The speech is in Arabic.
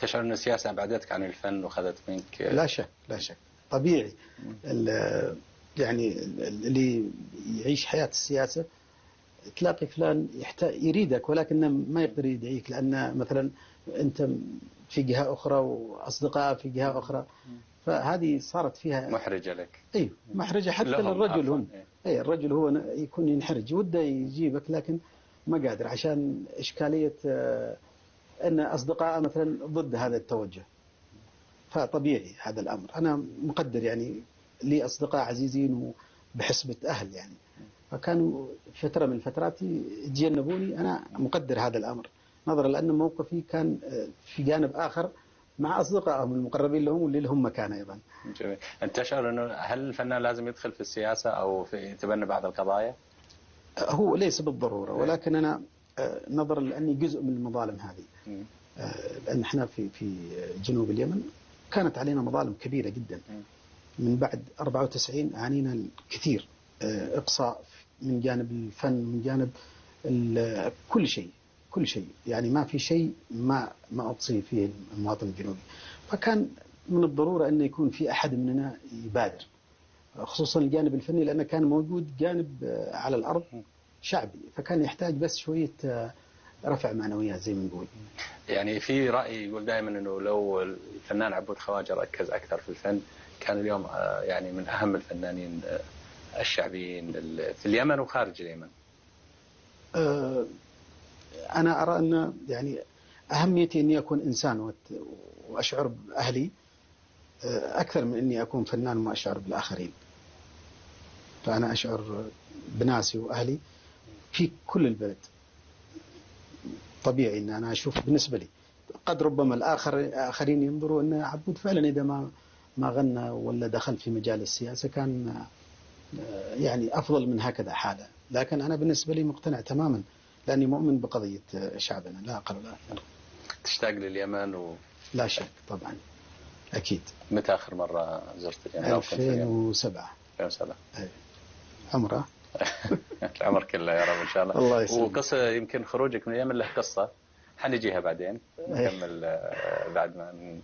تشعر أن السياسة أبعدتك عن الفن وخذت منك؟ لا شك لا شك، طبيعي. يعني اللي يعيش حياة السياسة تلاقي فلان يريدك ولكنه ما يقدر يدعيك، لأن مثلا أنت في جهة أخرى وأصدقاء في جهة أخرى، فهذه صارت فيها محرجة لك. أيوة محرجة حتى للرجل. هم أي الرجل هو يكون ينحرج وده يجيبك، لكن ما قادر عشان إشكالية أن أصدقاء مثلا ضد هذا التوجه. فطبيعي هذا الأمر. أنا مقدر يعني لي أصدقاء عزيزين وبحسبة أهل يعني، فكانوا فترة من الفترات يتجنبوني. أنا مقدر هذا الأمر نظرا لأن موقفي كان في جانب آخر مع أصدقائهم المقربين لهم واللي لهم مكان أيضا. جميل. أنت تشعر أنه هل الفنان لازم يدخل في السياسة أو في يتبنى بعض القضايا؟ هو ليس بالضرورة، ولكن أنا نظرا لأني جزء من المظالم هذه، لأن احنا في جنوب اليمن كانت علينا مظالم كبيرة جدا. من بعد 94 عانينا الكثير، إقصاء من جانب الفن، من جانب كل شيء يعني ما في شيء ما أقصي فيه المواطن الجنوبي. فكان من الضرورة أن يكون في أحد مننا يبادر، خصوصا الجانب الفني، لأنه كان موجود جانب على الأرض شعبي، فكان يحتاج بس شوية رفع معنويات زي ما نقول. يعني في رأي يقول دائما أنه لو الفنان عبود خواجة ركز أكثر في الفن كان اليوم يعني من أهم الفنانين الشعبيين في اليمن وخارج اليمن. أنا أرى أن يعني أهميتي أني أكون إنسان وأشعر بأهلي أكثر من أني أكون فنان وأشعر بالآخرين. فأنا أشعر بناسي وأهلي في كل البلد. طبيعي أن أنا أشوف بالنسبة لي قد ربما الآخرين ينظروا أن عبود فعلا إذا ما غنى ولا دخل في مجال السياسة كان يعني أفضل من هكذا حاله، لكن أنا بالنسبة لي مقتنع تماما لأني مؤمن بقضية شعبنا لا أقل ولا أكثر. تشتاق لليمن لا شك طبعا أكيد. متى آخر مرة زرت اليمن؟ 2007. 2007. عمره. العمر كله يا رب إن شاء الله. الله يسلمك. وقصة يمكن خروجك من اليمن له قصة حنجيها بعدين نكمل بعد ما